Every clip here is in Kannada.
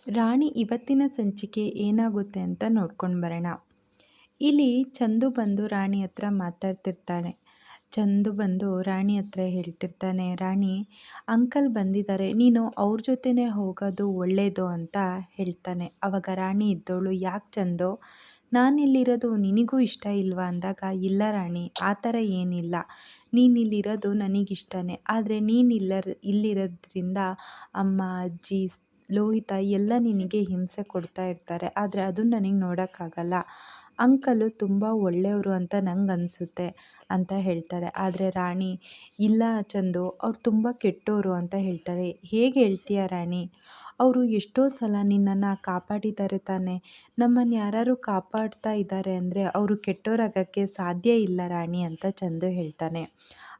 ರಾಣಿ ಇವತ್ತಿನ ಸಂಚಿಕೆ ಏನಾಗುತ್ತೆ ಅಂತ ನೋಡ್ಕೊಂಡು ಬರೋಣ. ಇಲ್ಲಿ ಚಂದು ಬಂದು ರಾಣಿ ಹತ್ರ ಮಾತಾಡ್ತಿರ್ತಾಳೆ. ಚಂದು ಬಂದು ರಾಣಿ ಹತ್ರ ಹೇಳ್ತಿರ್ತಾನೆ, ರಾಣಿ ಅಂಕಲ್ ಬಂದಿದ್ದಾರೆ, ನೀನು ಅವ್ರ ಜೊತೆನೇ ಹೋಗೋದು ಒಳ್ಳೆಯದು ಅಂತ ಹೇಳ್ತಾನೆ. ಅವಾಗ ರಾಣಿ ಇದ್ದವಳು, ಯಾಕೆ ಚಂದು, ನಾನಿಲ್ಲಿರೋದು ನಿನಗೂ ಇಷ್ಟ ಇಲ್ವಾ ಅಂದಾಗ, ಇಲ್ಲ ರಾಣಿ, ಆ ಥರ ಏನಿಲ್ಲ, ನೀನಿಲ್ಲಿರೋದು ನನಗಿಷ್ಟನೇ, ಆದರೆ ಇಲ್ಲಿರೋದ್ರಿಂದ ಅಮ್ಮ, ಅಜ್ಜಿ, ಲೋಹಿತ ಎಲ್ಲ ನಿನಗೆ ಹಿಂಸೆ ಕೊಡ್ತಾ ಇರ್ತಾರೆ, ಆದರೆ ಅದನ್ನು ನನಗೆ ನೋಡೋಕ್ಕಾಗಲ್ಲ. ಅಂಕಲು ತುಂಬ ಒಳ್ಳೆಯವರು ಅಂತ ನಂಗೆ ಅನಿಸುತ್ತೆ ಅಂತ ಹೇಳ್ತಾಳೆ. ಆದರೆ ರಾಣಿ, ಇಲ್ಲ ಚಂದು, ಅವ್ರು ತುಂಬ ಕೆಟ್ಟವರು ಅಂತ ಹೇಳ್ತಾರೆ. ಹೇಗೆ ಹೇಳ್ತೀಯ ರಾಣಿ, ಅವರು ಎಷ್ಟೋ ಸಲ ನಿನ್ನನ್ನು ಕಾಪಾಡಿದ್ದಾರೆ ತಾನೆ, ನಮ್ಮನ್ನು ಯಾರು ಕಾಪಾಡ್ತಾ ಇದ್ದಾರೆ ಅಂದರೆ ಅವರು ಕೆಟ್ಟವರಾಗೋಕ್ಕೆ ಸಾಧ್ಯ ಇಲ್ಲ ರಾಣಿ ಅಂತ ಚಂದು ಹೇಳ್ತಾನೆ.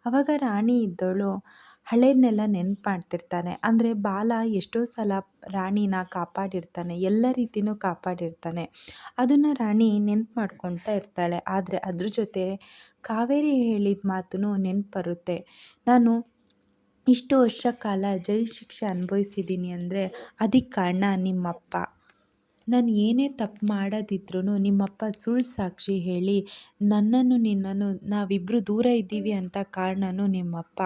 ಆವಾಗ ರಾಣಿ ಇದ್ದವಳು ಹಳೇದನ್ನೆಲ್ಲ ನೆನ್ಪು ಮಾಡ್ತಿರ್ತಾನೆ. ಅಂದರೆ ಬಾಲ ಎಷ್ಟೋ ಸಲ ರಾಣಿನ ಕಾಪಾಡಿರ್ತಾನೆ, ಎಲ್ಲ ರೀತಿಯೂ ಕಾಪಾಡಿರ್ತಾನೆ. ಅದನ್ನು ರಾಣಿ ನೆನ್ಪು ಮಾಡ್ಕೊಳ್ತಾ ಇರ್ತಾಳೆ. ಆದರೆ ಅದ್ರ ಜೊತೆ ಕಾವೇರಿ ಹೇಳಿದ ಮಾತು ನೆನ್ಪು ಬರುತ್ತೆ. ನಾನು ಇಷ್ಟು ವರ್ಷ ಕಾಲ ಜೈಲು ಶಿಕ್ಷೆ ಅನುಭವಿಸಿದ್ದೀನಿ ಅಂದರೆ ಅದಕ್ಕೆ ಕಾರಣ ನಿಮ್ಮಪ್ಪ. ನಾನು ಏನೇ ತಪ್ಪು ಮಾಡೋದಿದ್ರೂ ನಿಮ್ಮಪ್ಪ ಸುಳ್ಳು ಸಾಕ್ಷಿ ಹೇಳಿ ನಿನ್ನನ್ನು ನಾವಿಬ್ಬರು ದೂರ ಇದ್ದೀವಿ ಅಂತ ಕಾರಣನೂ ನಿಮ್ಮಪ್ಪ.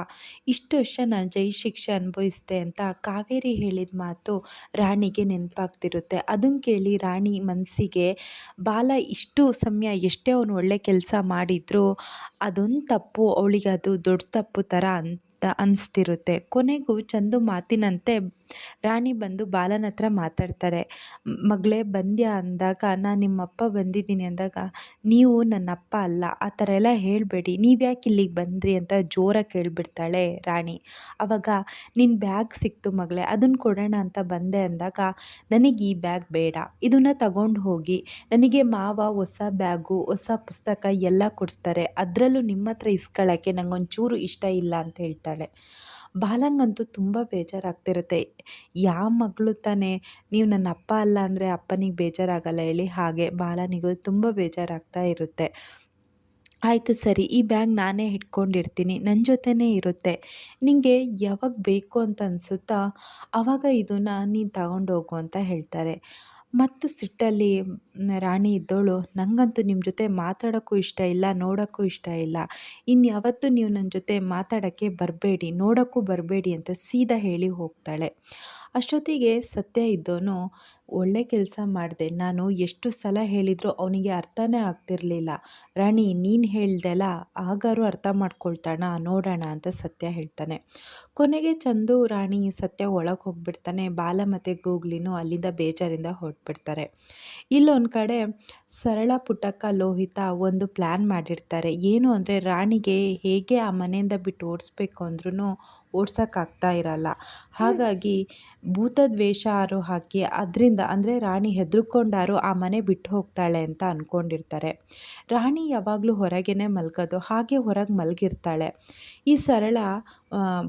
ಇಷ್ಟು ವರ್ಷ ನಾನು ಜೈಲು ಶಿಕ್ಷೆ ಅನುಭವಿಸಿದೆ ಅಂತ ಕಾವೇರಿ ಹೇಳಿದ ಮಾತು ರಾಣಿಗೆ ನೆನಪಾಗ್ತಿರುತ್ತೆ. ಅದನ್ನು ಕೇಳಿ ರಾಣಿ ಮನಸ್ಸಿಗೆ, ಬಾಲ ಇಷ್ಟು ಸಮಯ ಎಷ್ಟೇ ಅವನು ಒಳ್ಳೆ ಕೆಲಸ ಮಾಡಿದರೂ ಅದೊಂದು ತಪ್ಪು ಅವಳಿಗೆ ಅದು ದೊಡ್ಡ ತಪ್ಪು ಥರ ಅನಿಸ್ತಿರುತ್ತೆ. ಕೊನೆಗೂ ಚಂದು ಮಾತಿನಂತೆ ರಾಣಿ ಬಂದು ಬಾಲನ ಹತ್ರ ಮಾತಾಡ್ತಾರೆ. ಮಗಳೇ ಬಂದ್ಯಾ ಅಂದಾಗ, ನಾನು ನಿಮ್ಮಪ್ಪ ಬಂದಿದ್ದೀನಿ ಅಂದಾಗ, ನೀವು ನನ್ನಪ್ಪ ಅಲ್ಲ, ಆ ಥರ ಎಲ್ಲ ಹೇಳಬೇಡಿ, ನೀವ್ಯಾಕೆ ಇಲ್ಲಿಗೆ ಬಂದ್ರಿ ಅಂತ ಜೋರಾಗಿ ಕೇಳಿಬಿಡ್ತಾಳೆ ರಾಣಿ. ಆವಾಗ ನಿನ್ನ ಬ್ಯಾಗ್ ಸಿಕ್ತು ಮಗಳೇ, ಅದನ್ನು ಕೊಡೋಣ ಅಂತ ಬಂದೆ ಅಂದಾಗ, ನನಗೆ ಈ ಬ್ಯಾಗ್ ಬೇಡ, ಇದನ್ನು ತಗೊಂಡು ಹೋಗಿ, ನನಗೆ ಮಾವ ಹೊಸ ಬ್ಯಾಗು, ಹೊಸ ಪುಸ್ತಕ ಎಲ್ಲ ಕೊಡಿಸ್ತಾರೆ, ಅದರಲ್ಲೂ ನಿಮ್ಮ ಹತ್ರ ಇಸ್ಕೊಳ್ಳೋಕ್ಕೆ ನಂಗೊಂಚೂರು ಇಷ್ಟ ಇಲ್ಲ ಅಂತ ಹೇಳ್ತಾಳೆ. ಬಾಲಂಗಂತೂ ತುಂಬ ಬೇಜಾರಾಗ್ತಿರುತ್ತೆ. ಯಾವ ಮಗಳು ತಾನೇ, ನೀವು ನನ್ನ ಅಪ್ಪ ಅಲ್ಲ ಅಂದರೆ ಅಪ್ಪನಿಗೆ ಬೇಜಾರಾಗಲ್ಲ ಹೇಳಿ, ಹಾಗೆ ಬಾಲನಿಗೂ ತುಂಬ ಬೇಜಾರಾಗ್ತಾ ಇರುತ್ತೆ. ಆಯಿತು ಸರಿ, ಈ ಬ್ಯಾಗ್ ನಾನೇ ಇಟ್ಕೊಂಡಿರ್ತೀನಿ, ನನ್ನ ಜೊತೆನೇ ಇರುತ್ತೆ, ನಿನಗೆ ಯಾವಾಗ ಬೇಕು ಅಂತ ಅನಿಸುತ್ತಾ ಆವಾಗ ಇದನ್ನು ನೀನು ತಗೊಂಡೋಗು ಅಂತ ಹೇಳ್ತಾರೆ. ಮತ್ತು ಸಿಟ್ಟಲ್ಲಿ ರಾಣಿ ಇದ್ದವಳು, ನನಗಂತೂ ನಿಮ್ಮ ಜೊತೆ ಮಾತಾಡೋಕ್ಕೂ ಇಷ್ಟ ಇಲ್ಲ, ನೋಡೋಕ್ಕೂ ಇಷ್ಟ ಇಲ್ಲ, ಇನ್ಯಾವತ್ತೂ ನೀವು ನನ್ನ ಜೊತೆ ಮಾತಾಡೋಕ್ಕೆ ಬರಬೇಡಿ, ನೋಡೋಕ್ಕೂ ಬರಬೇಡಿ ಅಂತ ಸೀದಾ ಹೇಳಿ ಹೋಗ್ತಾಳೆ. ಅಷ್ಟೊತ್ತಿಗೆ ಸತ್ಯ ಇದ್ದವನು, ಒಳ್ಳೆ ಕೆಲಸ ಮಾಡಿದೆ, ನಾನು ಎಷ್ಟು ಸಲ ಹೇಳಿದರೂ ಅವನಿಗೆ ಅರ್ಥನೇ ಆಗ್ತಿರಲಿಲ್ಲ, ರಾಣಿ ನೀನು ಹೇಳ್ದೆಲ್ಲ ಆಗಾರು ಅರ್ಥ ಮಾಡ್ಕೊಳ್ತಾಣ, ನೋಡೋಣ ಅಂತ ಸತ್ಯ ಹೇಳ್ತಾನೆ. ಕೊನೆಗೆ ಚಂದು, ರಾಣಿ, ಸತ್ಯ ಒಳಗೆ ಹೋಗ್ಬಿಡ್ತಾನೆ. ಬಾಲ ಮತ್ತು ಗೂಗ್ಲಿನೂ ಅಲ್ಲಿಂದ ಬೇಜಾರಿಂದ ಹೊರಟ್ಬಿಡ್ತಾರೆ. ಇಲ್ಲೊಂದು ಕಡೆ ಸರಳ, ಪುಟ್ಟಕ್ಕ, ಲೋಹಿತ ಒಂದು ಪ್ಲ್ಯಾನ್ ಮಾಡಿರ್ತಾರೆ. ಏನು ಅಂದರೆ ರಾಣಿಗೆ ಹೇಗೆ ಆ ಮನೆಯಿಂದ ಬಿಟ್ಟು ಓಡಿಸ್ಬೇಕು ಅಂದ್ರೂ ಓಡ್ಸೋಕ್ಕಾಗ್ತಾ ಇರಲ್ಲ. ಹಾಗಾಗಿ ಭೂತದ ವೇಷ ಹಾಕಿ ಅದರಿಂದ ಅಂದರೆ ರಾಣಿ ಹೆದರ್ಕೊಂಡಾರು ಆ ಮನೆ ಬಿಟ್ಟು ಹೋಗ್ತಾಳೆ ಅಂತ ಅಂದ್ಕೊಂಡಿರ್ತಾರೆ. ರಾಣಿ ಯಾವಾಗಲೂ ಹೊರಗೇ ಮಲ್ಗೋದು, ಹಾಗೆ ಹೊರಗೆ ಮಲಗಿರ್ತಾಳೆ. ಈ ಸರಳ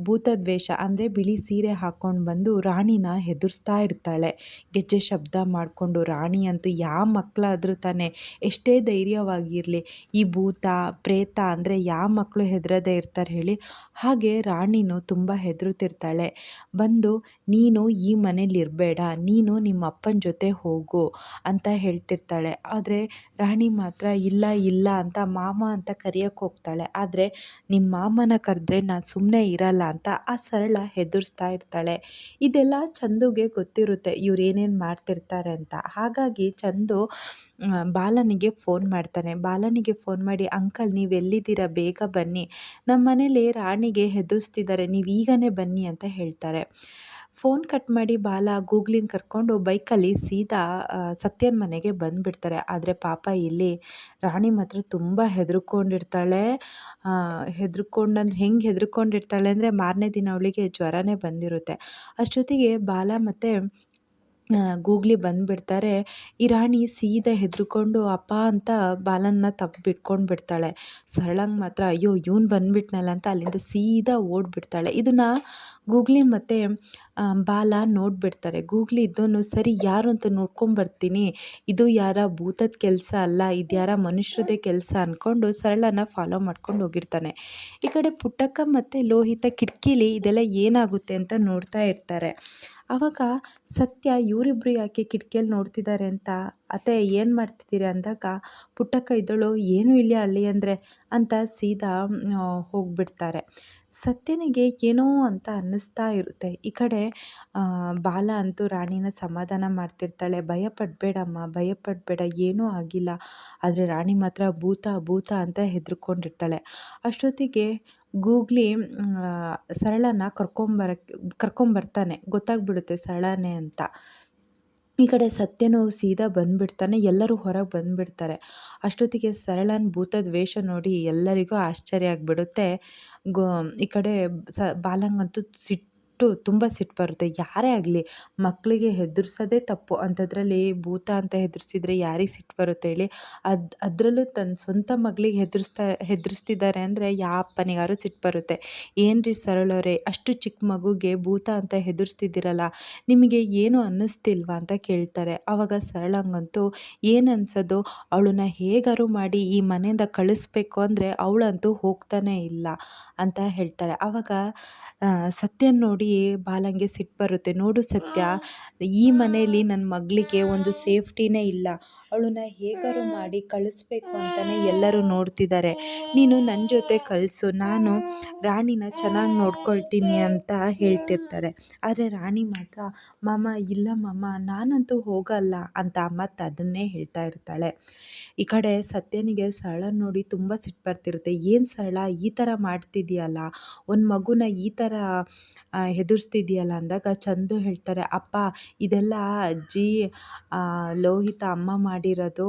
ಭೂತದ ವೇಷ ಅಂದರೆ ಬಿಳಿ ಸೀರೆ ಹಾಕ್ಕೊಂಡು ಬಂದು ರಾಣಿನ ಹೆದರ್ಸ್ತಾ ಇರ್ತಾಳೆ, ಗೆಜ್ಜೆ ಶಬ್ದ ಮಾಡಿಕೊಂಡು. ರಾಣಿ ಅಂತೂ ಯಾವ ಮಕ್ಕಳಾದರೂ ತಾನೇ ಎಷ್ಟೇ ಧೈರ್ಯವಾಗಿರಲಿ, ಈ ಭೂತ ಪ್ರೇತ ಅಂದರೆ ಯಾವ ಮಕ್ಕಳು ಹೆದರದೇ ಇರ್ತಾರೆ ಹೇಳಿ. ಹಾಗೆ ರಾಣಿನೂ ತುಂಬ ಹೆದರುತ್ತಿರ್ತಾಳೆ. ಬಂದು, ನೀನು ಈ ಮನೇಲಿ ಇರಬೇಡ, ನೀನು ನಿಮ್ಮ ಅಪ್ಪನ ಜೊತೆ ಹೋಗು ಅಂತ ಹೇಳ್ತಿರ್ತಾಳೆ. ಆದರೆ ರಾಣಿ ಮಾತ್ರ ಇಲ್ಲ ಇಲ್ಲ ಅಂತ ಮಾಮ ಅಂತ ಕರೆಯೋಕ್ಕೆ ಹೋಗ್ತಾಳೆ. ಆದರೆ ನಿಮ್ಮ ಮಾಮನ ಕರೆದ್ರೆ ನಾನು ಸುಮ್ಮನೆ ಇರಲ್ಲ ಅಂತ ಆ ಸರಳ ಹೆದರ್ಸ್ತಾ ಇರ್ತಾಳೆ. ಇದೆಲ್ಲ ಚಂದುಗೆ ಗೊತ್ತಿರುತ್ತೆ, ಇವ್ರು ಏನೇನು ಮಾಡ್ತಿರ್ತಾರೆ ಅಂತ. ಹಾಗಾಗಿ ಚಂದು ಬಾಲನಿಗೆ ಫೋನ್ ಮಾಡ್ತಾನೆ. ಬಾಲನಿಗೆ ಫೋನ್ ಮಾಡಿ, ಅಂಕಲ್ ನೀವು ಎಲ್ಲಿದ್ದೀರಾ, ಬೇಗ ಬನ್ನಿ, ನಮ್ಮ ಮನೇಲಿ ರಾಣಿಗೆ ಹೆದರ್ಸ್ತಿದ್ದಾರೆ, ನೀವು ಈಗಲೇ ಬನ್ನಿ ಅಂತ ಹೇಳ್ತಾರೆ. ಫೋನ್ ಕಟ್ ಮಾಡಿ ಬಾಲ ಗೂಗ್ಲಿನ ಕರ್ಕೊಂಡು ಬೈಕಲ್ಲಿ ಸೀದಾ ಸತ್ಯನ ಮನೆಗೆ ಬಂದುಬಿಡ್ತಾರೆ. ಆದರೆ ಪಾಪ ಇಲ್ಲಿ ರಾಣಿ ಮಾತ್ರ ತುಂಬ ಹೆದರ್ಕೊಂಡಿರ್ತಾಳೆ. ಹೆಂಗೆ ಹೆದರ್ಕೊಂಡಿರ್ತಾಳೆ ಅಂದರೆ ಮಾರನೇ ದಿನ ಅವಳಿಗೆ ಜ್ವರನೇ ಬಂದಿರುತ್ತೆ. ಅಷ್ಟೊತ್ತಿಗೆ ಬಾಲ ಮತ್ತು ಗೂಗ್ಲಿ ಬಂದುಬಿಡ್ತಾರೆ. ಈ ರಾಣಿ ಸೀದಾ ಹೆದರ್ಕೊಂಡು ಅಪ್ಪ ಅಂತ ಬಾಲನ್ನ ಬಿಟ್ಕೊಂಡು ಬಿಡ್ತಾಳೆ. ಸರಳಂಗೆ ಮಾತ್ರ, ಅಯ್ಯೋ ಇವನು ಬಂದುಬಿಟ್ನಲ್ಲ ಅಂತ ಅಲ್ಲಿಂದ ಸೀದಾ ಓಡಿಬಿಡ್ತಾಳೆ. ಇದನ್ನು ಗೂಗ್ಲಿ ಮತ್ತು ಬಾಲ ನೋಡಿಬಿಡ್ತಾರೆ. ಗೂಗ್ಲಿ ಇದ್ದವನು, ಸರಿ ಯಾರು ಅಂತ ನೋಡ್ಕೊಂಬರ್ತೀನಿ, ಇದು ಯಾರ ಭೂತದ ಕೆಲಸ ಅಲ್ಲ, ಇದು ಯಾರ ಮನುಷ್ಯರದೇ ಕೆಲಸ ಅಂದ್ಕೊಂಡು ಸರಳನ ಫಾಲೋ ಮಾಡ್ಕೊಂಡು ಹೋಗಿರ್ತಾನೆ. ಈ ಕಡೆ ಪುಟ್ಟಕ್ಕ ಮತ್ತು ಲೋಹಿತ ಕಿಟಕಿಲಿ ಇದೆಲ್ಲ ಏನಾಗುತ್ತೆ ಅಂತ ನೋಡ್ತಾ ಇರ್ತಾರೆ. ಆವಾಗ ಸತ್ಯ ಇವರಿಬ್ರು ಯಾಕೆ ಕಿಟಕಿಯಲ್ಲಿ ನೋಡ್ತಿದ್ದಾರೆ ಅಂತ, ಅತ್ತೆ ಏನು ಮಾಡ್ತಿದ್ದೀರಿ ಅಂದಾಗ ಪುಟ್ಟಕ್ಕ ಇದ್ದಳು, ಏನೂ ಇಲ್ಲ ಹಳ್ಳಿ ಅಂದರೆ ಅಂತ ಸೀದಾ ಹೋಗ್ಬಿಡ್ತಾರೆ. ಸತ್ಯನಿಗೆ ಏನೋ ಅಂತ ಅನ್ನಿಸ್ತಾ ಇರುತ್ತೆ. ಈ ಕಡೆ ಬಾಲ ಅಂತೂ ರಾಣಿನ ಸಮಾಧಾನ ಮಾಡ್ತಿರ್ತಾಳೆ, ಭಯ ಪಡಬೇಡಮ್ಮ, ಭಯ ಪಡಬೇಡ, ಏನೂ ಆಗಿಲ್ಲ. ಆದರೆ ರಾಣಿ ಮಾತ್ರ ಭೂತ ಭೂತ ಅಂತ ಹೆದರ್ಕೊಂಡಿರ್ತಾಳೆ. ಅಷ್ಟೊತ್ತಿಗೆ ಗೂಗ್ಲಿ ಸರಳನ ಕರ್ಕೊಂಬರ್ತಾನೆ, ಗೊತ್ತಾಗ್ಬಿಡುತ್ತೆ ಸರಳನೇ ಅಂತ. ಈ ಕಡೆ ಸತ್ಯನು ಸೀದಾ ಬಂದ್ಬಿಡ್ತಾನೆ, ಎಲ್ಲರೂ ಹೊರಗೆ ಬಂದ್ಬಿಡ್ತಾರೆ. ಅಷ್ಟೊತ್ತಿಗೆ ಸರಳನ ಭೂತದ ವೇಷ ನೋಡಿ ಎಲ್ಲರಿಗೂ ಆಶ್ಚರ್ಯ ಆಗಿಬಿಡುತ್ತೆ. ಗೋ ಈ ಕಡೆ ಬಾಲಂಗಂತೂ ತುಂಬ ಸಿಟ್ಟು ಬರುತ್ತೆ. ಯಾರೇ ಆಗಲಿ ಮಕ್ಕಳಿಗೆ ಹೆದರ್ಸೋದೇ ತಪ್ಪು, ಅಂಥದ್ರಲ್ಲಿ ಭೂತ ಅಂತ ಹೆದರ್ಸಿದ್ರೆ ಯಾರಿಗೆ ಸಿಟ್ಟು ಬರುತ್ತೆ ಹೇಳಿ. ಅದರಲ್ಲೂ ತನ್ನ ಸ್ವಂತ ಮಗಳಿಗೆ ಹೆದರಿಸ್ತಿದ್ದಾರೆ ಅಂದರೆ ಯಾವ ಅಪ್ಪನಿಗಾದ್ರು ಸಿಟ್ಟು ಬರುತ್ತೆ. ಏನ್ರಿ ಸರಳವ್ರೆ, ಅಷ್ಟು ಚಿಕ್ಕ ಮಗುಗೆ ಭೂತ ಅಂತ ಹೆದರ್ಸ್ತಿದ್ದೀರಲ್ಲ, ನಿಮಗೆ ಏನು ಅನ್ನಿಸ್ತಿಲ್ವಾ ಅಂತ ಕೇಳ್ತಾರೆ. ಆವಾಗ ಸರಳಂಗಂತೂ ಏನು ಅನ್ಸೋದು, ಅವಳನ್ನ ಹೇಗಾರು ಮಾಡಿ ಈ ಮನೆಯಿಂದ ಕಳಿಸ್ಬೇಕು ಅಂದರೆ ಅವಳಂತೂ ಹೋಗ್ತಾನೇ ಇಲ್ಲ ಅಂತ ಹೇಳ್ತಾಳೆ. ಆವಾಗ ಸತ್ಯನ ನೋಡಿ ಬಾಲಂಗೆ ಸಿಟ್ಟು ಬರುತ್ತೆ. ನೋಡು ಸತ್ಯ, ಈ ಮನೆಯಲ್ಲಿ ನನ್ನ ಮಗಳಿಗೆ ಒಂದು ಸೇಫ್ಟಿನೇ ಇಲ್ಲ, ಅವಳನ್ನ ಹೇಗಾರು ಮಾಡಿ ಕಳಿಸ್ಬೇಕು ಅಂತಲೇ ಎಲ್ಲರೂ ನೋಡ್ತಿದ್ದಾರೆ. ನೀನು ನನ್ನ ಜೊತೆ ಕಳಿಸು, ನಾನು ರಾಣಿನ ಚೆನ್ನಾಗಿ ನೋಡ್ಕೊಳ್ತೀನಿ ಅಂತ ಹೇಳ್ತಿರ್ತಾರೆ. ಆದರೆ ರಾಣಿ ಮಾತ್ರ, ಮಾಮ ಇಲ್ಲ ಮಾಮ, ನಾನಂತೂ ಹೋಗಲ್ಲ ಅಂತ ಮತ್ತೆ ಅದನ್ನೇ ಹೇಳ್ತಾ ಇರ್ತಾಳೆ. ಈ ಕಡೆ ಸತ್ಯನಿಗೆ ಸರಳನ ನೋಡಿ ತುಂಬ ಸಿಟ್ಟು ಬರ್ತಿರುತ್ತೆ. ಏನು ಸರಳ ಈ ಥರ ಮಾಡ್ತಿದೀಯಲ್ಲ, ಒಂದು ಮಗುನ ಈ ಥರ ಹೆದರ್ಸ್ತಿದೀಯಲ್ಲ ಅಂದಾಗ ಚಂದು ಹೇಳ್ತಾರೆ, ಅಪ್ಪ ಇದೆಲ್ಲ ಅಜ್ಜಿ ಲೋಹಿತ ಅಮ್ಮ ಮಾಡಿರೋದು,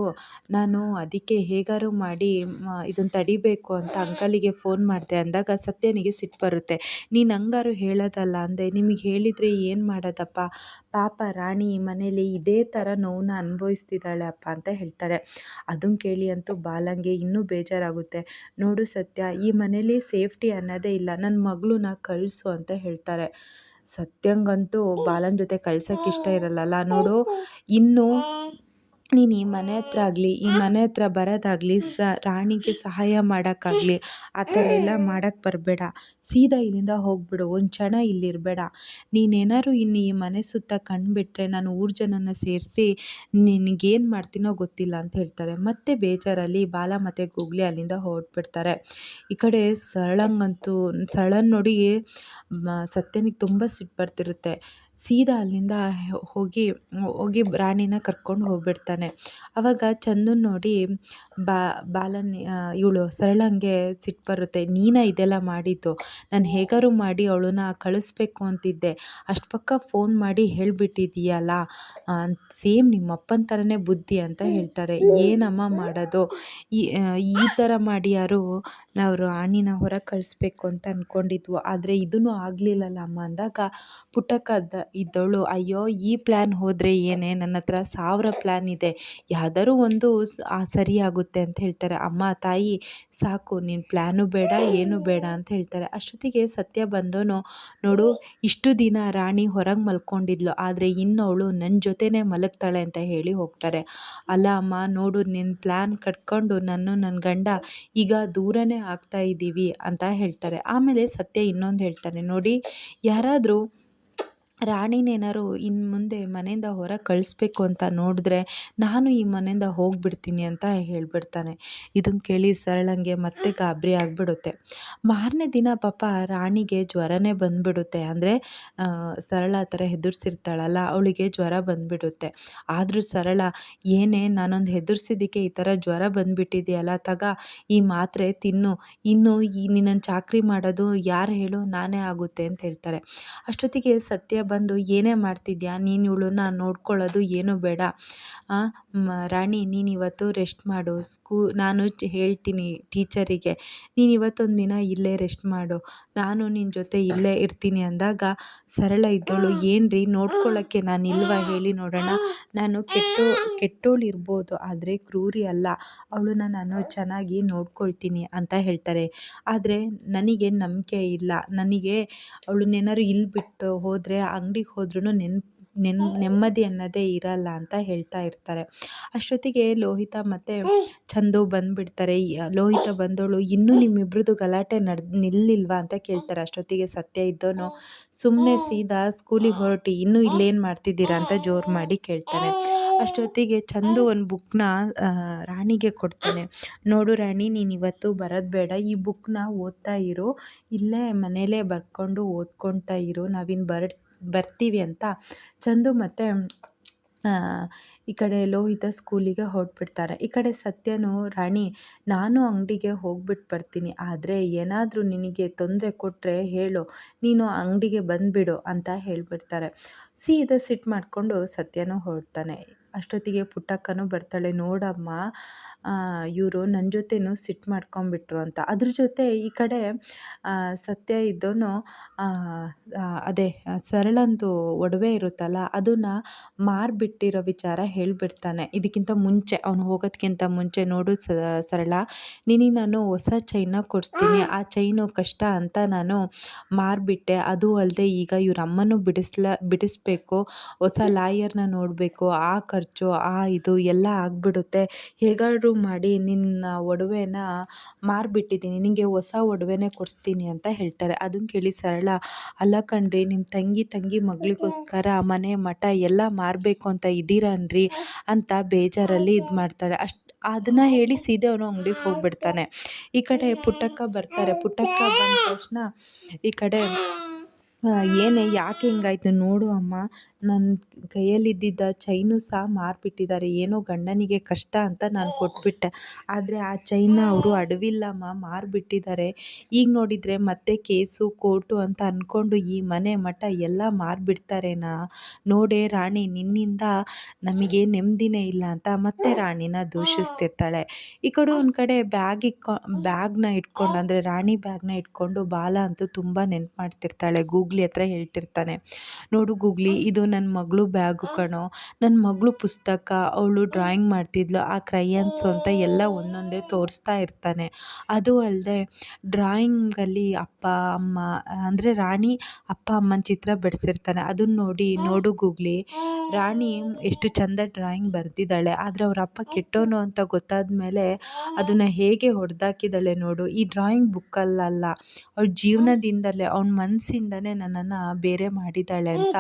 ನಾನು ಅದಕ್ಕೆ ಹೇಗಾರು ಮಾಡಿ ಇದನ್ನು ತಡಿಬೇಕು ಅಂತ ಅಂಕಲಿಗೆ ಫೋನ್ ಮಾಡಿದೆ ಅಂದಾಗ ಸತ್ಯನಿಗೆ ಸಿಟ್ಟು ಬರುತ್ತೆ. ನೀನು ಹಂಗಾರು ಹೇಳೋದಲ್ಲ ಅಂದೆ, ನಿಮಗೆ ಹೇಳಿದರೆ ಏನು ಮಾಡೋದಪ್ಪ, ಪಾಪ ರಾಣಿ ಈ ಮನೇಲಿ ಇದೇ ಥರ ನೋವನ್ನ ಅನುಭವಿಸ್ತಿದ್ದಾಳೆ ಅಪ್ಪ ಅಂತ ಹೇಳ್ತಾರೆ. ಅದನ್ನು ಕೇಳಿ ಅಂತೂ ಬಾಲಂಗೆ ಇನ್ನೂ ಬೇಜಾರಾಗುತ್ತೆ. ನೋಡು ಸತ್ಯ, ಈ ಮನೇಲಿ ಸೇಫ್ಟಿ ಅನ್ನೋದೇ ಇಲ್ಲ, ನನ್ನ ಮಗಳನ್ನ ಕಳಿಸು ಅಂತ ಹೇಳ್ತಾರೆ. ಸತ್ಯಂಗಂತೂ ಬಾಲನ ಜೊತೆ ಕಳ್ಸೋಕ್ಕೆ ಇಷ್ಟ ಇರಲ್ಲ. ನೋಡು, ಇನ್ನು ನೀನು ಈ ಮನೆ ಹತ್ರ ಆಗಲಿ, ಈ ಮನೆ ಹತ್ರ ಬರೋದಾಗಲಿ, ರಾಣಿಗೆ ಸಹಾಯ ಮಾಡೋಕ್ಕಾಗಲಿ ಆ ಥರ ಎಲ್ಲ ಮಾಡೋಕ್ಕೆ ಬರಬೇಡ, ಸೀದಾ ಇಲ್ಲಿಂದ ಹೋಗ್ಬಿಡು, ಒಂದು ಕ್ಷಣ ಇಲ್ಲಿರಬೇಡ. ನೀನೇನಾದ್ರು ಇನ್ನು ಈ ಮನೆ ಸುತ್ತ ಕಂಡುಬಿಟ್ರೆ ನಾನು ಊರು ಜನನ ಸೇರಿಸಿ ನಿನಗೇನು ಮಾಡ್ತೀನೋ ಗೊತ್ತಿಲ್ಲ ಅಂತ ಹೇಳ್ತಾರೆ. ಮತ್ತೆ ಬೇಜಾರಲ್ಲಿ ಬಾಲ ಮತ್ತು ಗೂಗ್ಲಿ ಅಲ್ಲಿಂದ ಹೊರಟ್ಬಿಡ್ತಾರೆ. ಈ ಕಡೆ ಸರಳನ್ ನೋಡಿ ಸತ್ಯನಿಗೆ ತುಂಬ ಸಿಟ್ಟು ಬರ್ತಿರುತ್ತೆ. ಸೀದಾ ಅಲ್ಲಿಂದ ಹೋಗಿ ರಾಣಿನ ಕರ್ಕೊಂಡು ಹೋಗ್ಬಿಡ್ತಾನೆ. ಆವಾಗ ಚಂದನ್ ನೋಡಿ ಬಾಲನ್ ಇವಳು ಸರಳಂಗೆ ಸಿಟ್ಟು ಬರುತ್ತೆ. ನೀನಾ ಇದೆಲ್ಲ ಮಾಡಿದ್ದು, ನಾನು ಹೇಗಾರು ಮಾಡಿ ಅವಳನ್ನ ಕಳಿಸ್ಬೇಕು ಅಂತಿದ್ದೆ, ಅಷ್ಟು ಪಕ್ಕ ಫೋನ್ ಮಾಡಿ ಹೇಳಿಬಿಟ್ಟಿದ್ದೀಯಲ್ಲ, ಸೇಮ್ ನಿಮ್ಮಪ್ಪನ ಥರನೇ ಬುದ್ಧಿ ಅಂತ ಹೇಳ್ತಾರೆ. ಏನಮ್ಮ ಮಾಡೋದು, ಈ ಥರ ಮಾಡಿ ಯಾರು ನಾವು ರಾಣಿನ ಹೊರಗೆ ಕಳಿಸ್ಬೇಕು ಅಂತ ಅಂದ್ಕೊಂಡಿದ್ವು, ಆದರೆ ಇದೂ ಆಗಲಿಲ್ಲಲ್ಲ ಅಮ್ಮ ಅಂದಾಗ ಪುಟ್ಟಕ್ಕ ಇದ್ದವಳು, ಅಯ್ಯೋ ಈ ಪ್ಲ್ಯಾನ್ ಹೋದರೆ ಏನೇ, ನನ್ನ ಹತ್ರ 1000 ಪ್ಲ್ಯಾನ್ ಇದೆ, ಯಾವ್ದಾದ್ರು ಒಂದು ಸರಿಯಾಗುತ್ತೆ ಅಂತ ಹೇಳ್ತಾರೆ. ಅಮ್ಮ ತಾಯಿ ಸಾಕು, ನಿನ್ನ ಪ್ಲ್ಯಾನು ಬೇಡ ಏನೂ ಬೇಡ ಅಂತ ಹೇಳ್ತಾರೆ. ಅಷ್ಟೊತ್ತಿಗೆ ಸತ್ಯ ಬಂದವನು, ನೋಡು ಇಷ್ಟು ದಿನ ರಾಣಿ ಹೊರಗೆ ಮಲ್ಕೊಂಡಿದ್ಲು, ಆದರೆ ಇನ್ನು ಅವಳು ನನ್ನ ಜೊತೆನೇ ಮಲಗ್ತಾಳೆ ಅಂತ ಹೇಳಿ ಹೋಗ್ತಾರೆ. ಅಲ್ಲ ಅಮ್ಮ, ನೋಡು ನಿನ್ನ ಪ್ಲ್ಯಾನ್ ಕಟ್ಕೊಂಡು ನನ್ನ ಗಂಡ ಈಗ ದೂರನೇ ಆಗ್ತಾ ಇದ್ದೀವಿ ಅಂತ ಹೇಳ್ತಾರೆ. ಆಮೇಲೆ ಸತ್ಯ ಇನ್ನೊಂದು ಹೇಳ್ತಾನೆ, ನೋಡಿ ಯಾರಾದರೂ ರಾಣಿನೇನಾದ್ರು ಇನ್ನು ಮುಂದೆ ಮನೆಯಿಂದ ಹೊರಗೆ ಕಳಿಸ್ಬೇಕು ಅಂತ ನೋಡಿದ್ರೆ ನಾನು ಈ ಮನೆಯಿಂದ ಹೋಗಿಬಿಡ್ತೀನಿ ಅಂತ ಹೇಳ್ಬಿಡ್ತಾನೆ. ಇದನ್ನು ಕೇಳಿ ಸರಳಂಗೆ ಮತ್ತೆ ಗಾಬರಿ ಆಗಿಬಿಡುತ್ತೆ. ಮಾರನೇ ದಿನ ಪಾಪ ರಾಣಿಗೆ ಜ್ವರನೇ ಬಂದುಬಿಡುತ್ತೆ. ಅಂದರೆ ಸರಳ ಆ ಥರ ಹೆದರ್ಸಿರ್ತಾಳಲ್ಲ, ಅವಳಿಗೆ ಜ್ವರ ಬಂದುಬಿಡುತ್ತೆ. ಆದರೂ ಸರಳ, ಏನೇ ನಾನೊಂದು ಹೆದರ್ಸಿದ್ದಕ್ಕೆ ಈ ಥರ ಜ್ವರ ಬಂದುಬಿಟ್ಟಿದೆಯಲ್ಲ, ಈ ಮಾತ್ರೆ ತಿನ್ನು, ಇನ್ನು ನಿನ್ನನ್ನು ಚಾಕರಿ ಮಾಡೋದು ಯಾರು ಹೇಳು, ನಾನೇ ಆಗುತ್ತೆ ಅಂತ ಹೇಳ್ತಾರೆ. ಅಷ್ಟೊತ್ತಿಗೆ ಸತ್ಯ ಬಂದು, ಏನೇ ಮಾಡ್ತಿದ್ಯಾ ನೀನು, ಇವಳನ್ನ ನೋಡ್ಕೊಳ್ಳೋದು ಏನೂ ಬೇಡ, ರಾಣಿ ನೀನು ಇವತ್ತು ರೆಸ್ಟ್ ಮಾಡು, ನಾನು ಹೇಳ್ತೀನಿ ಟೀಚರಿಗೆ, ನೀನು ಇವತ್ತೊಂದು ದಿನ ಇಲ್ಲೇ ರೆಸ್ಟ್ ಮಾಡು, ನಾನು ನಿನ್ನ ಜೊತೆ ಇಲ್ಲೇ ಇರ್ತೀನಿ ಅಂದಾಗ ಸರಳ ಇದ್ದವಳು, ಏನ್ರಿ ನೋಡ್ಕೊಳ್ಳೋಕ್ಕೆ ನಾನು ಇಲ್ವಾ ಹೇಳಿ ನೋಡೋಣ, ನಾನು ಕೆಟ್ಟೋಳು ಇರ್ಬೋದು ಆದರೆ ಕ್ರೂರಿ ಅಲ್ಲ, ಅವಳನ್ನ ನಾನು ಚೆನ್ನಾಗಿ ನೋಡ್ಕೊಳ್ತೀನಿ ಅಂತ ಹೇಳ್ತಾರೆ. ಆದರೆ ನನಗೆ ನಂಬಿಕೆ ಇಲ್ಲ, ನನಗೆ ಅವಳನ್ನೇನಾದ್ರು ಇಲ್ಲಿ ಬಿಟ್ಟು ಹೋದರೆ, ಅಂಗಡಿಗೆ ಹೋದ್ರೂ ನೆಮ್ಮದಿ ಅನ್ನೋದೇ ಇರಲ್ಲ ಅಂತ ಹೇಳ್ತಾ ಇರ್ತಾರೆ. ಅಷ್ಟೊತ್ತಿಗೆ ಲೋಹಿತ ಮತ್ತು ಚಂದು ಬಂದುಬಿಡ್ತಾರೆ. ಲೋಹಿತ ಬಂದವಳು ಇನ್ನೂ ನಿಮ್ಮಿಬ್ರದ್ದು ಗಲಾಟೆ ನಿಲ್ಲಿಲ್ವಾ ಅಂತ ಕೇಳ್ತಾರೆ. ಅಷ್ಟೊತ್ತಿಗೆ ಸತ್ಯ ಇದ್ದವನು ಸುಮ್ಮನೆ ಸೀದಾ ಸ್ಕೂಲಿಗೆ ಹೊರಟು ಇನ್ನೂ ಇಲ್ಲೇನು ಮಾಡ್ತಿದ್ದೀರಾ ಅಂತ ಜೋರು ಮಾಡಿ ಕೇಳ್ತಾನೆ. ಅಷ್ಟೊತ್ತಿಗೆ ಚಂದು ಒಂದು ಬುಕ್ನ ರಾಣಿಗೆ ಕೊಡ್ತಾನೆ. ನೋಡು ರಾಣಿ, ನೀನು ಇವತ್ತು ಬರೋದು ಬೇಡ, ಈ ಬುಕ್ನ ಓದ್ತಾ ಇರು, ಇಲ್ಲೇ ಮನೇಲೇ ಬರ್ಕೊಂಡು ಓದ್ಕೊಳ್ತಾ ಇರು, ನಾವಿನ್ನು ಬರ್ತೀವಿ ಅಂತ ಚಂದು ಮತ್ತು ಈ ಕಡೆ ಲೋಹಿತ ಸ್ಕೂಲಿಗೆ ಹೊರಟ್ಬಿಡ್ತಾರೆ. ಈ ಕಡೆ ಸತ್ಯನು, ರಾಣಿ ನಾನು ಅಂಗಡಿಗೆ ಹೋಗ್ಬಿಟ್ಟು ಬರ್ತೀನಿ, ಆದರೆ ಏನಾದರೂ ನಿನಗೆ ತೊಂದರೆ ಕೊಟ್ಟರೆ ಹೇಳು, ನೀನು ಅಂಗಡಿಗೆ ಬಂದುಬಿಡು ಅಂತ ಹೇಳಿಬಿಡ್ತಾರೆ. ಸೀದಾ ಸಿಟ್ಟು ಮಾಡಿಕೊಂಡು ಸತ್ಯನೂ ಹೊರಡ್ತಾನೆ. ಅಷ್ಟೊತ್ತಿಗೆ ಪುಟ್ಟಕ್ಕನೂ ಬರ್ತಾಳೆ. ನೋಡಮ್ಮ, ಇವರು ನನ್ನ ಜೊತೆನೂ ಸಿಟ್ಟು ಮಾಡ್ಕೊಂಬಿಟ್ರು ಅಂತ. ಅದ್ರ ಜೊತೆ ಈ ಕಡೆ ಸತ್ಯ ಇದ್ದವನು ಅದೇ ಸರಳಂದು ಒಡವೆ ಇರುತ್ತಲ್ಲ ಅದನ್ನು ಮಾರಿಬಿಟ್ಟಿರೋ ವಿಚಾರ ಹೇಳಿಬಿಡ್ತಾನೆ. ಇದಕ್ಕಿಂತ ಮುಂಚೆ ಅವನು ಹೋಗೋದಕ್ಕಿಂತ ಮುಂಚೆ, ನೋಡು ಸರಳ, ನಿನಗೆ ನಾನು ಹೊಸ ಚೈನ್ನ ಕೊಡಿಸ್ತೀನಿ, ಆ ಚೈನು ಕಷ್ಟ ಅಂತ ನಾನು ಮಾರಿಬಿಟ್ಟೆ. ಅದು ಅಲ್ಲದೆ ಈಗ ಇವ್ರ ಅಮ್ಮನೂ ಬಿಡಿಸ್ಬೇಕು, ಹೊಸ ಲಾಯರ್ನ ನೋಡಬೇಕು, ಆ ಖರ್ಚು ಇದು ಎಲ್ಲ ಆಗಿಬಿಡುತ್ತೆ. ಹೇಗಾದರೂ ಮಾಡಿ ನಿನ್ನ ಒಡವೆನ ಮಾರಿಬಿಟ್ಟಿದ್ದೀನಿ, ನಿನಗೆ ಹೊಸ ಒಡವೆನೇ ಕೊಡಿಸ್ತೀನಿ ಅಂತ ಹೇಳ್ತಾರೆ. ಅದನ್ನು ಕೇಳಿ ಸರಳ, ಅಲ್ಲ ಕಣ್ರಿ, ನಿಮ್ಮ ತಂಗಿ ಮಗಳಿಗೋಸ್ಕರ ಮನೆ ಮಠ ಎಲ್ಲ ಮಾರಬೇಕು ಅಂತ ಇದ್ದೀರನ್ರಿ ಅಂತ ಬೇಜಾರಲ್ಲಿ ಇದು ಮಾಡ್ತಾಳೆ. ಅದನ್ನು ಹೇಳಿ ಸೀದಾ ಅವನು ಅಂಗಡಿಗೆ ಹೋಗ್ಬಿಡ್ತಾನೆ. ಈ ಕಡೆ ಪುಟ್ಟಕ್ಕ ಬರ್ತಾರೆ. ಪುಟ್ಟಕ್ಕ ಬಂದ ತಕ್ಷಣ ಈ ಕಡೆ ಏನೇ ಯಾಕೆ ಹಿಂಗಾಯ್ತು ನೋಡು ಅಮ್ಮ, ನನ್ನ ಕೈಯಲ್ಲಿದ್ದಿದ್ದ ಚೈನು ಸಹ ಮಾರಿಬಿಟ್ಟಿದ್ದಾರೆ, ಏನೋ ಗಂಡನಿಗೆ ಕಷ್ಟ ಅಂತ ನಾನು ಕೊಟ್ಬಿಟ್ಟೆ, ಆದರೆ ಆ ಚೈನ್ನ ಅವರು ಅಡವಿಲ್ಲಮ್ಮ ಮಾರಿಬಿಟ್ಟಿದ್ದಾರೆ. ಈಗ ನೋಡಿದರೆ ಮತ್ತೆ ಕೇಸು ಕೋರ್ಟು ಅಂತ ಅಂದ್ಕೊಂಡು ಈ ಮನೆ ಮಠ ಎಲ್ಲ ಮಾರಿಬಿಡ್ತಾರೇನಾ ನೋಡೇ ರಾಣಿ, ನಿನ್ನಿಂದ ನಮಗೆ ನೆಮ್ಮದಿನೇ ಇಲ್ಲ ಅಂತ ಮತ್ತೆ ರಾಣಿನ ದೂಷಿಸ್ತಿರ್ತಾಳೆ. ಈ ಕಡೆ ಒಂದು ಕಡೆ ಬ್ಯಾಗ್ನ ಇಟ್ಕೊಂಡು, ಅಂದರೆ ರಾಣಿ ಬ್ಯಾಗ್ನ ಇಟ್ಕೊಂಡು ಬಾಲ ಅಂತೂ ತುಂಬ ನೆನ್ಪು ಮಾಡ್ತಿರ್ತಾಳೆ. ಗೂಗ್ಲಿ ಹತ್ರ ಹೇಳ್ತಿರ್ತಾನೆ, ನೋಡು ಗೂಗ್ಲಿ, ಇದು ನನ್ನ ಮಗಳು ಬ್ಯಾಗು ಕಣೋ, ನನ್ನ ಮಗಳು ಪುಸ್ತಕ, ಅವಳು ಡ್ರಾಯಿಂಗ್ ಮಾಡ್ತಿದ್ಲು, ಆ ಕ್ರಯನ್ಸು ಅಂತ ಎಲ್ಲ ಒಂದೊಂದೇ ತೋರಿಸ್ತಾ ಇರ್ತಾನೆ. ಅದು ಅಲ್ಲದೆ ಡ್ರಾಯಿಂಗಲ್ಲಿ ಅಪ್ಪ ಅಮ್ಮ, ಅಂದರೆ ರಾಣಿ ಅಪ್ಪ ಅಮ್ಮನ ಚಿತ್ರ ಬಿಡಿಸಿರ್ತಾನೆ. ಅದನ್ನು ನೋಡಿ, ನೋಡು ಗೂಗ್ಲಿ, ರಾಣಿ ಎಷ್ಟು ಚಂದ ಡ್ರಾಯಿಂಗ್ ಬರೆದಿದ್ದಾಳೆ, ಆದರೆ ಅವ್ರ ಅಪ್ಪ ಕೆಟ್ಟವನು ಅಂತ ಗೊತ್ತಾದ ಮೇಲೆ ಅದನ್ನು ಹೇಗೆ ಹೊಡೆದಾಕಿದ್ದಾಳೆ ನೋಡು, ಈ ಡ್ರಾಯಿಂಗ್ ಬುಕ್ಕಲ್ಲಲ್ಲ, ಅವಳ ಜೀವನದಿಂದಲೇ, ಅವನ ಮನಸ್ಸಿಂದನೇ ನನ್ನನ್ನು ಬೇರೆ ಮಾಡಿದ್ದಾಳೆ ಅಂತ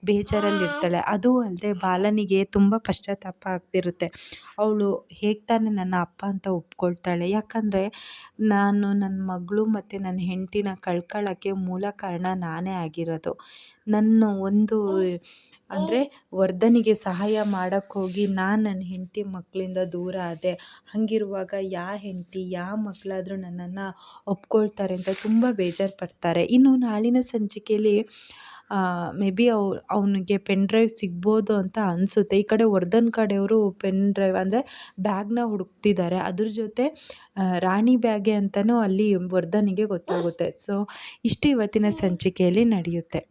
ಬೇಜಾರಲ್ಲಿರ್ತಾಳೆ. ಅದೂ ಅಲ್ಲದೆ ಬಾಲನಿಗೆ ತುಂಬ ಪಶ್ಚಾತ್ತಾಪ ಆಗ್ತಿರುತ್ತೆ. ಅವಳು ಹೇಗೆ ತಾನೇ ನನ್ನ ಅಪ್ಪ ಅಂತ ಒಪ್ಕೊಳ್ತಾಳೆ, ಯಾಕಂದರೆ ನಾನು ನನ್ನ ಮಗಳು ಮತ್ತು ನನ್ನ ಹೆಂಡತಿನ ಕಳ್ಕೊಳ್ಳೋಕ್ಕೆ ಮೂಲ ಕಾರಣ ನಾನೇ ಆಗಿರೋದು. ನನ್ನ ಒಂದು ಅಂದರೆ ವರ್ಧನಿಗೆ ಸಹಾಯ ಮಾಡೋಕ್ಕೋಗಿ ನಾನು ನನ್ನ ಹೆಂಡತಿ ಮಕ್ಕಳಿಂದ ದೂರ ಆದೆ. ಹಾಗಿರುವಾಗ ಹೆಂಡತಿ ಮಕ್ಕಳಾದರೂ ನನ್ನನ್ನು ಒಪ್ಕೊಳ್ತಾರೆ ಅಂತ ತುಂಬ ಬೇಜಾರು ಪಡ್ತಾರೆ. ಇನ್ನು ನಾಳಿನ ಸಂಚಿಕೆಯಲ್ಲಿ ಮೇ ಬಿ ಅವನಿಗೆ ಪೆನ್ ಡ್ರೈವ್ ಸಿಗ್ಬೋದು ಅಂತ ಅನಿಸುತ್ತೆ. ಈ ಕಡೆ ವರ್ಧನ್ ಕಡೆಯವರು ಪೆನ್ ಡ್ರೈವ್ ಅಂದರೆ ಬ್ಯಾಗ್ನ ಹುಡುಕ್ತಿದ್ದಾರೆ. ಅದ್ರ ಜೊತೆ ರಾಣಿ ಬ್ಯಾಗೆ ಅಂತಲೂ ಅಲ್ಲಿ ವರ್ಧನಿಗೆ ಗೊತ್ತಾಗುತ್ತೆ. ಸೊ ಇಷ್ಟು ಇವತ್ತಿನ ಸಂಚಿಕೆಯಲ್ಲಿ ನಡೆಯುತ್ತೆ.